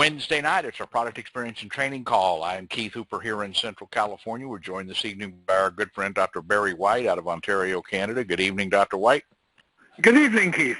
Wednesday night, it's our product experience and training call. I'm Keith Hooper here in Central California. We're joined this evening by our good friend, Dr. Barry White out of Ontario, Canada. Good evening, Dr. White. Good evening, Keith.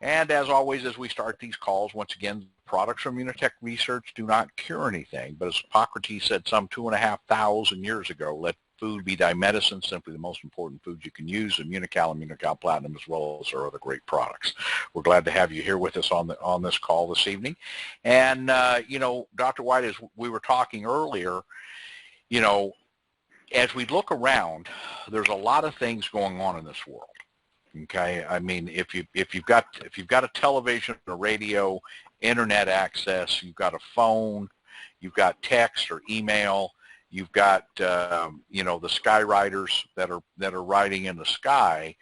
And as always, as we start these calls, once again, products from Unitech Research do not cure anything. But as Hippocrates said some 2,500 years ago, let food be thy medicine, simply the most important food you can use, Immunical and Immunical Platinum, as well as our other great products. We're glad to have you here with us on this call this evening. And, Dr. White, as we were talking earlier, as we look around, there's a lot of things going on in this world. Okay, I mean, if you've got a television, a radio, internet access, you've got a phone, you've got text or email, you've got the skywriters that are riding in the sky.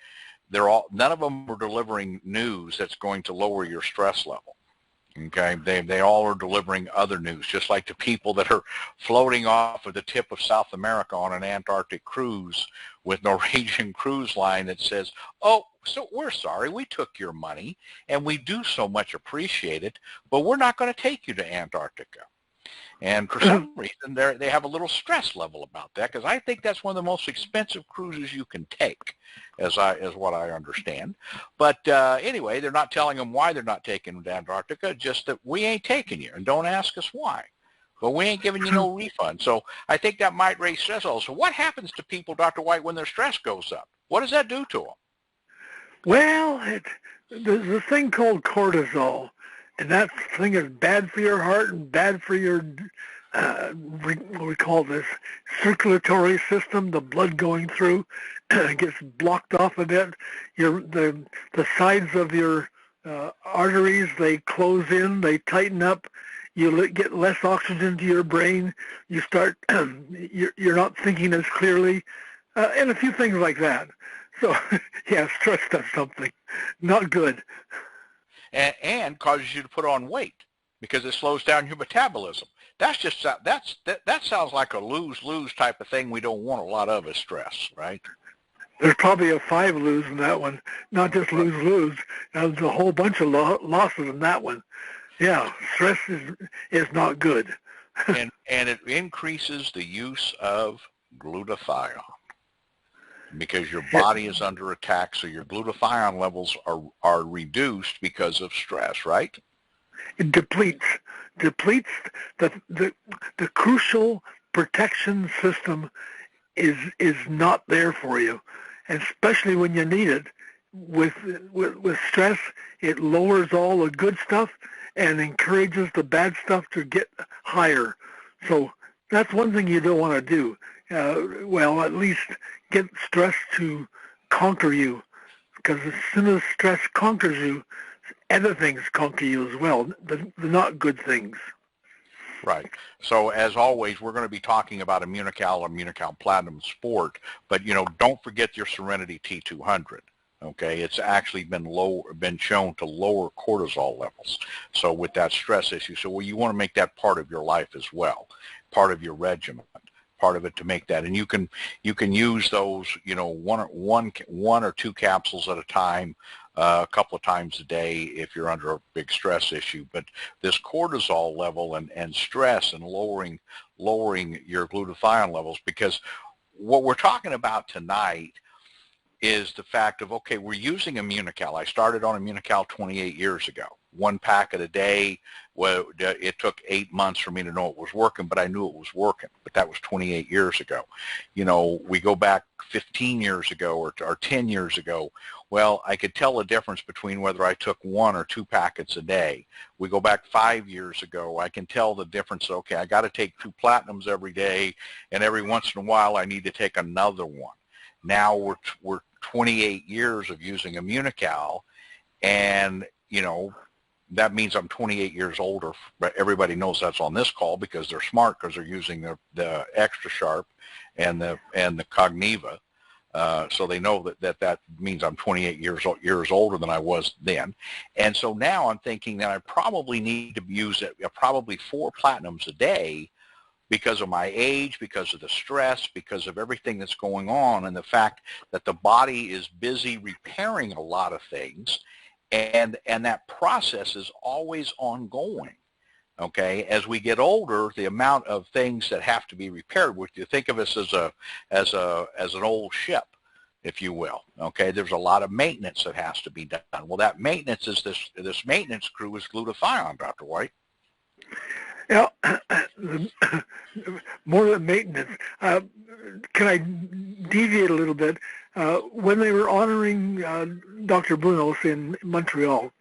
None of them are delivering news that's going to lower your stress level. Okay, they all are delivering other news, just like the people that are floating off of the tip of South America on an Antarctic cruise with Norwegian Cruise Line that says, "Oh, so we're sorry, we took your money and we do so much appreciate it, but we're not going to take you to Antarctica." And for some reason, they have a little stress level about that, because I think that's one of the most expensive cruises you can take, as what I understand. But anyway, they're not telling them why they're not taking them to Antarctica, just that we ain't taking you, and don't ask us why. But we ain't giving you no refund. So I think that might raise stress also. What happens to people, Dr. White, when their stress goes up? What does that do to them? Well, there's a thing called cortisol, and that thing is bad for your heart and bad for your, what we call this, circulatory system, the blood going through. It gets blocked off a bit. The sides of your arteries, they close in, they tighten up. You get less oxygen to your brain. You start, you're not thinking as clearly, and a few things like that. So, yeah, stress does something not good. And causes you to put on weight because it slows down your metabolism. That sounds like a lose-lose type of thing we don't want a lot of is stress, right? There's probably a 5 lose in that one, not just lose-lose. There's a whole bunch of losses in that one. Yeah, stress is not good. and it increases the use of glutathione, because your body is under attack, so your glutathione levels are reduced because of stress, right? It depletes the crucial protection system is not there for you, and especially when you need it. With stress, it lowers all the good stuff and encourages the bad stuff to get higher. So that's one thing you don't want to do. Well, at least get stress to conquer you, because as soon as stress conquers you, other things conquer you as well, the not good things. Right. So as always, we're going to be talking about Immunical Platinum Sport, but don't forget your Serenity T200. Okay, it's actually been shown to lower cortisol levels. So with that stress issue, so you want to make that part of your life as well, part of your regimen, part of it to make that. And you can use those, one or two capsules at a time, a couple of times a day if you're under a big stress issue. But this cortisol level and stress and lowering your glutathione levels, because what we're talking about tonight is the fact of, okay, we're using Immunical. I started on Immunical 28 years ago. 1 packet a day. Well, it took 8 months for me to know it was working, but I knew it was working. But that was 28 years ago. We go back 15 years ago or 10 years ago. Well, I could tell the difference between whether I took 1 or 2 packets a day. We go back 5 years ago. I can tell the difference. Okay, I got to take 2 platinums every day, and every once in a while I need to take another one. Now we're 28 years of using Immunical, and that means I'm 28 years older. But everybody knows that's on this call because they're smart, because they're using the Extra Sharp and the Cogniva, so they know that means I'm 28 years older than I was then. And so now I'm thinking that I probably need to use probably 4 platinums a day, because of my age, because of the stress, because of everything that's going on, and the fact that the body is busy repairing a lot of things, and that process is always ongoing. Okay, as we get older, the amount of things that have to be repaired, which you think of us as an old ship, if you will. Okay, there's a lot of maintenance that has to be done. Well, that maintenance is this maintenance crew is glutathione, Dr. White. Yeah, more than maintenance. Can I deviate a little bit? When they were honoring Dr. Brunos in Montreal,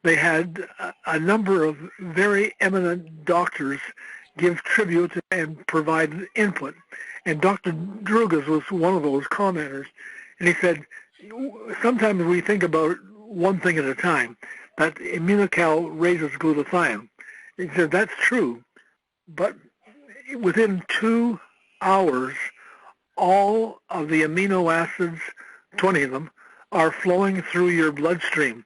they had a number of very eminent doctors give tribute and provide input. And Dr. Drugas was one of those commenters. And he said, sometimes we think about one thing at a time, that Immunical raises glutathione. He said, that's true. But within 2 hours, all of the amino acids, 20 of them, are flowing through your bloodstream.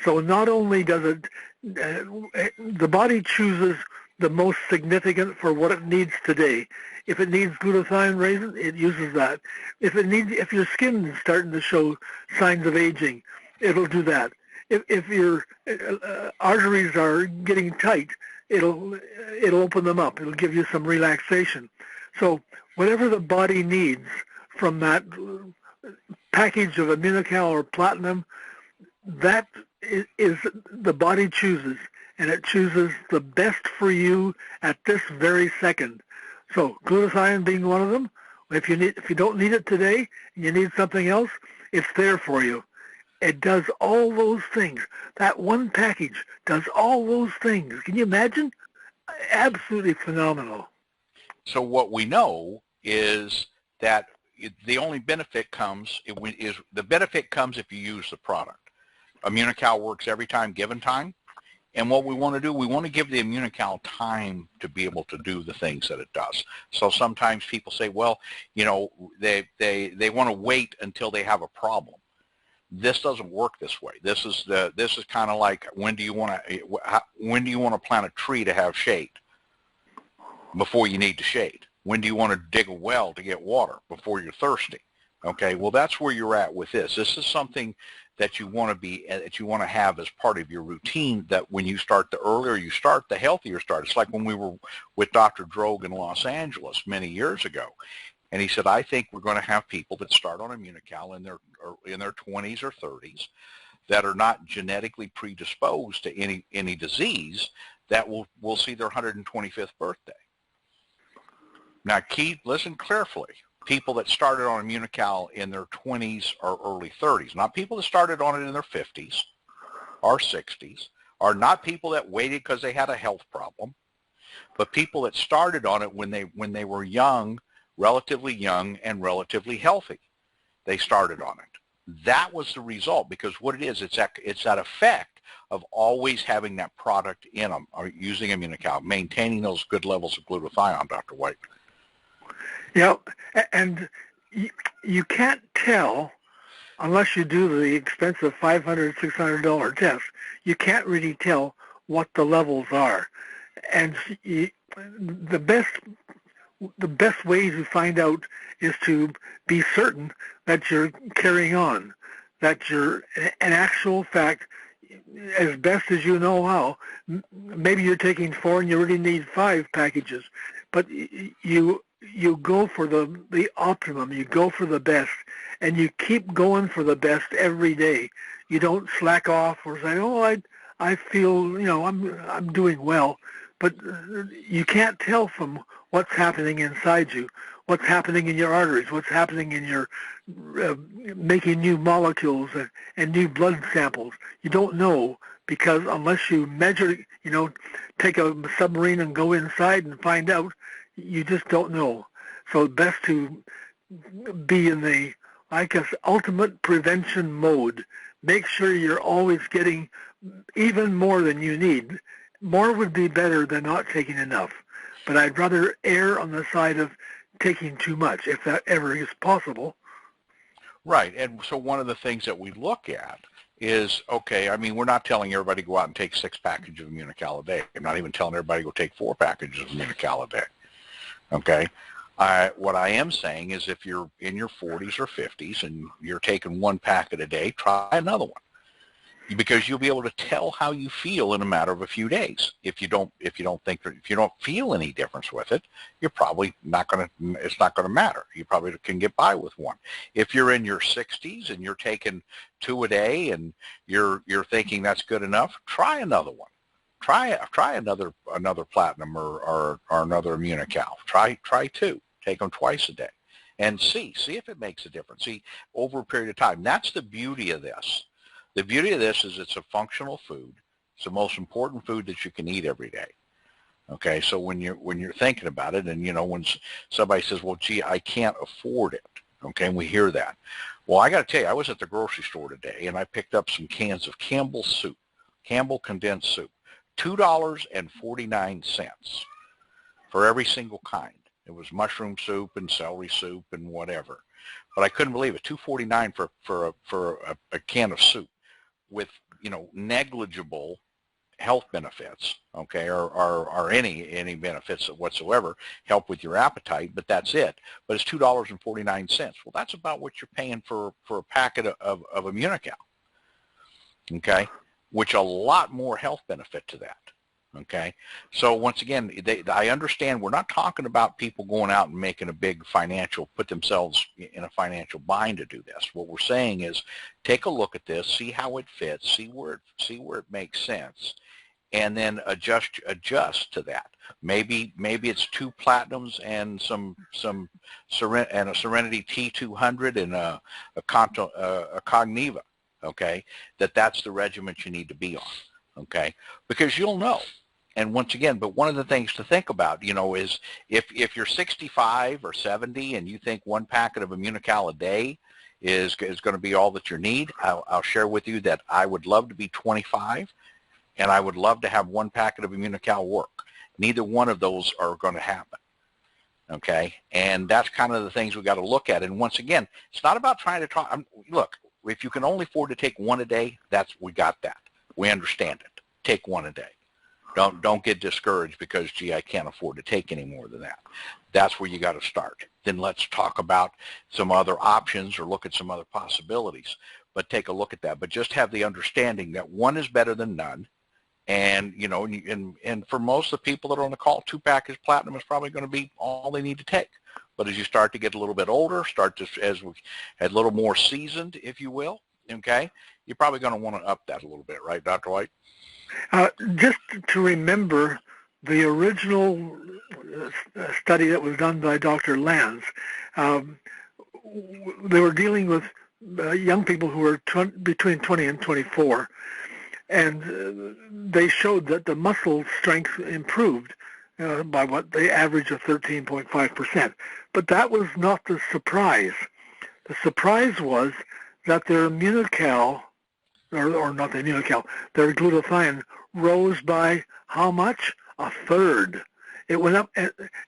So not only does it, the body chooses the most significant for what it needs today. If it needs glutathione raisin, it uses that. If your skin is starting to show signs of aging, it'll do that. If your arteries are getting tight, it'll open them up. It'll give you some relaxation. So whatever the body needs from that package of Immunical or Platinum, that is the body chooses, and it chooses the best for you at this very second. So glutathione being one of them. If you don't need it today and you need something else, it's there for you. It does all those things. That one package does all those things. Can you imagine? Absolutely phenomenal. So what we know is that the only benefit comes if you use the product. Immunical works every time, given time. And what we want to do, we want to give the Immunical time to be able to do the things that it does. So sometimes people say, well, they want to wait until they have a problem. This doesn't work this way. This is kind of like, when do you want to plant a tree to have shade before you need to shade? When do you want to dig a well to get water before you're thirsty? Okay, well, that's where you're at with this. This is something that you want to have as part of your routine, that when you start, the earlier you start, the healthier you start. It's like when we were with Dr. Droge in Los Angeles many years ago. And he said, I think we're going to have people that start on Immunical in their 20s or 30s that are not genetically predisposed to any disease that will see their 125th birthday. Now, listen carefully. People that started on Immunical in their 20s or early 30s, not people that started on it in their 50s or 60s, are not people that waited because they had a health problem, but people that started on it when they were young, relatively young and relatively healthy. They started on it. That was the result, because what it is, it's that effect of always having that product in them, or using Immunical, maintaining those good levels of glutathione, Dr. White. Yeah, and you can't tell unless you do the expensive $500, $600 test. You can't really tell what the levels are. And the best way to find out is to be certain that you're carrying on, that you're an actual fact, as best as you know how. Maybe you're taking 4 and you really need 5 packages, but you go for the optimum, you go for the best, and you keep going for the best every day. You don't slack off or say, oh, I feel, I'm doing well. But you can't tell from what's happening inside you, what's happening in your arteries, what's happening in your making new molecules and new blood samples. You don't know, because unless you measure, take a submarine and go inside and find out, you just don't know. So best to be in the, I guess, ultimate prevention mode. Make sure you're always getting even more than you need. More would be better than not taking enough. But I'd rather err on the side of taking too much, if that ever is possible. Right. And so one of the things that we look at is, okay, I mean, we're not telling everybody to go out and take 6 packages of Immunical a day. I'm not even telling everybody to go take 4 packages of Immunical a day. Okay? What I am saying is, if you're in your 40s or 50s and you're taking 1 packet a day, try another one. because you'll be able to tell how you feel in a matter of a few days. If you don't feel any difference with it, you're probably not going to, it's not going to matter. You probably can get by with one. If you're in your 60s and you're taking 2 a day and you're thinking that's good enough, try another one. Try another platinum or another Immunical. Try 2. Take them twice a day and see if it makes a difference. See, over a period of time. That's the beauty of this. The beauty of this is it's a functional food. It's the most important food that you can eat every day. Okay, so when you're thinking about it, and when somebody says, "Well, gee, I can't afford it," okay, and we hear that. Well, I got to tell you, I was at the grocery store today, and I picked up some cans of Campbell's soup, Campbell condensed soup, $2.49 for every single kind. It was mushroom soup and celery soup and whatever, but I couldn't believe it. $2.49 for a can of soup, with negligible health benefits, okay, or any benefits whatsoever, help with your appetite, but that's it. But it's $2.49. Well, that's about what you're paying for a packet of Immunical, okay, which a lot more health benefit to that. Okay, so once again, I understand we're not talking about people going out and making a big put themselves in a financial bind to do this. What we're saying is take a look at this, see how it fits, see where it makes sense, and then adjust to that. Maybe it's 2 platinums and a Serenity T200 and a Cogniva. Okay, that's the regimen you need to be on. Okay, because you'll know. And once again, but one of the things to think about, is if you're 65 or 70 and you think 1 packet of Immunical a day is going to be all that you need, I'll share with you that I would love to be 25, and I would love to have 1 packet of Immunical work. Neither one of those are going to happen. Okay, and that's kind of the things we got to look at. And once again, it's not about trying to talk. Look, if you can only afford to take 1 a day, we got that. We understand it. Take 1 a day. Don't get discouraged because, gee, I can't afford to take any more than that. That's where you got to start. Then let's talk about some other options or look at some other possibilities. But take a look at that. But just have the understanding that 1 is better than none. And, and for most of the people that are on the call, 2-package platinum is probably going to be all they need to take. But as you start to get a little bit older, as we get a little more seasoned, if you will, okay, you're probably going to want to up that a little bit, right, Dr. White? Just to remember the original study that was done by Dr. Lanz, they were dealing with young people who were between 20 and 24, and they showed that the muscle strength improved by what they average of 13.5%. But that was not the surprise. The surprise was that their Immunical, or not the Immunical, their glutathione rose by how much? 1/3. It went up.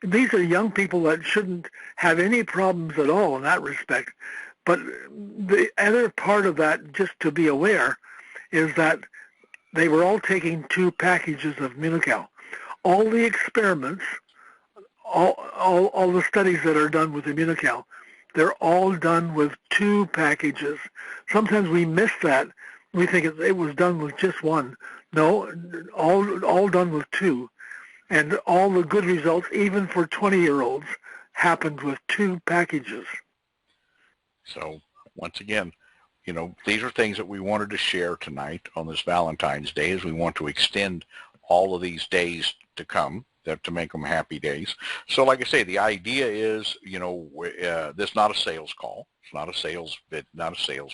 These are young people that shouldn't have any problems at all in that respect. But the other part of that, just to be aware, is that they were all taking 2 packages of Immunical. All the experiments, all the studies that are done with Immunical, they're all done with 2 packages. Sometimes we miss that. We think it was done with just 1. No, all done with 2. And all the good results, even for 20-year-olds, happened with 2 packages. So once again, these are things that we wanted to share tonight on this Valentine's Day, as we want to extend all of these days to come, to make them happy days. So like I say, the idea is, this is not a sales call. It's not a sales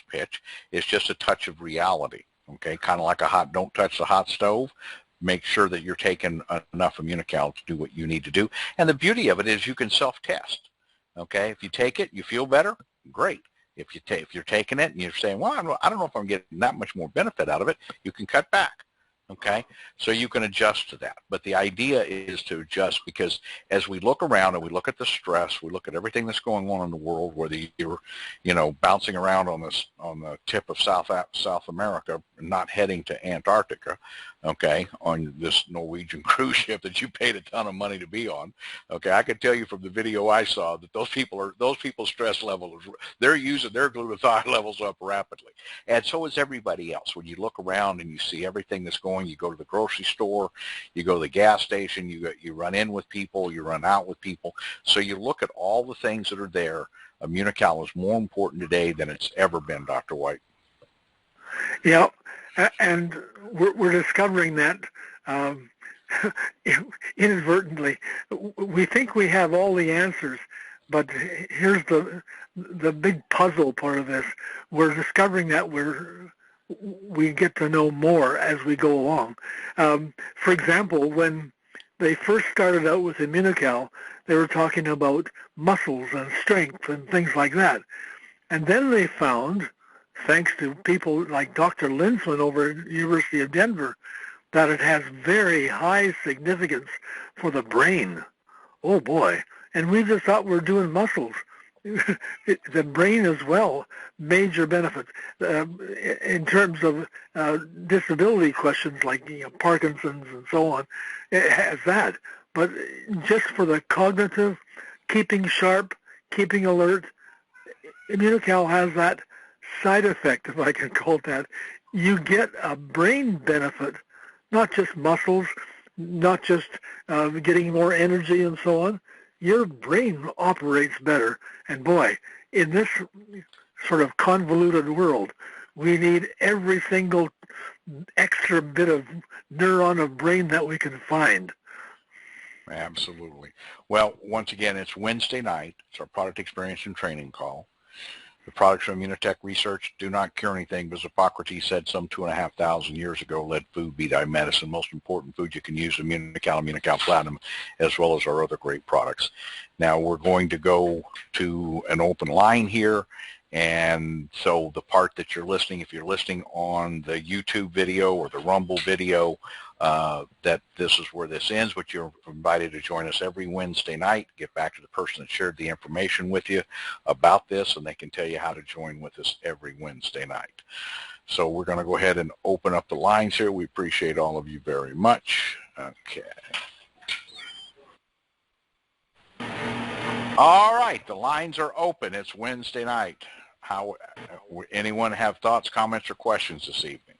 pitch. It's just a touch of reality. Okay, kind of like don't touch the hot stove. Make sure that you're taking enough Immunical to do what you need to do. And the beauty of it is you can self-test. Okay, if you take it, you feel better, great. If you're taking it and you're saying, well, I don't know if I'm getting that much more benefit out of it, you can cut back. Okay, so you can adjust to that. But the idea is to adjust, because as we look around and we look at the stress, we look at everything that's going on in the world, whether you're, bouncing around on the tip of South America, not heading to Antarctica, okay, on this Norwegian cruise ship that you paid a ton of money to be on. Okay, I can tell you from the video I saw that those people's stress levels, they're using their glutathione levels up rapidly. And so is everybody else. When you look around and you see everything that's going, you go to the grocery store, you go to the gas station, you run in with people, you run out with people. So you look at all the things that are there. Immunocal is more important today than it's ever been, Dr. White. Yeah, and we're discovering that inadvertently. We think we have all the answers, but here's the big puzzle part of this. We're discovering that we get to know more as we go along. For example, when they first started out with Immunocal, they were talking about muscles and strength and things like that. And then they found, thanks to people like Dr. Linsman over at the University of Denver, that it has very high significance for the brain. Oh boy. And we just thought we were doing muscles. The brain as well, major benefits. In terms of disability questions like Parkinson's and so on, it has that. But just for the cognitive, keeping sharp, keeping alert, Immunocal has that side effect, if I can call it that. You get a brain benefit, not just muscles, not just getting more energy and so on. Your brain operates better. And boy, in this sort of convoluted world, we need every single extra bit of neuron of brain that we can find. Absolutely. Well, once again, it's Wednesday night. It's our product experience and training call. The products of Immunotech research do not cure anything, but as Hippocrates said some 2,500 years ago, let food be thy medicine. Most important food you can use, Immunocal, Immunocal Platinum, as well as our other great products. Now we're going to go to an open line here. And so the part that you're listening, if you're listening on the YouTube video or the Rumble video, that this is where this ends, but you're invited to join us every Wednesday night. Get back to the person that shared the information with you about this, and they can tell you how to join with us every Wednesday night. So we're going to go ahead and open up the lines here. We appreciate all of you very much. Okay. All right, the lines are open. It's Wednesday night. Anyone have thoughts, comments, or questions this evening?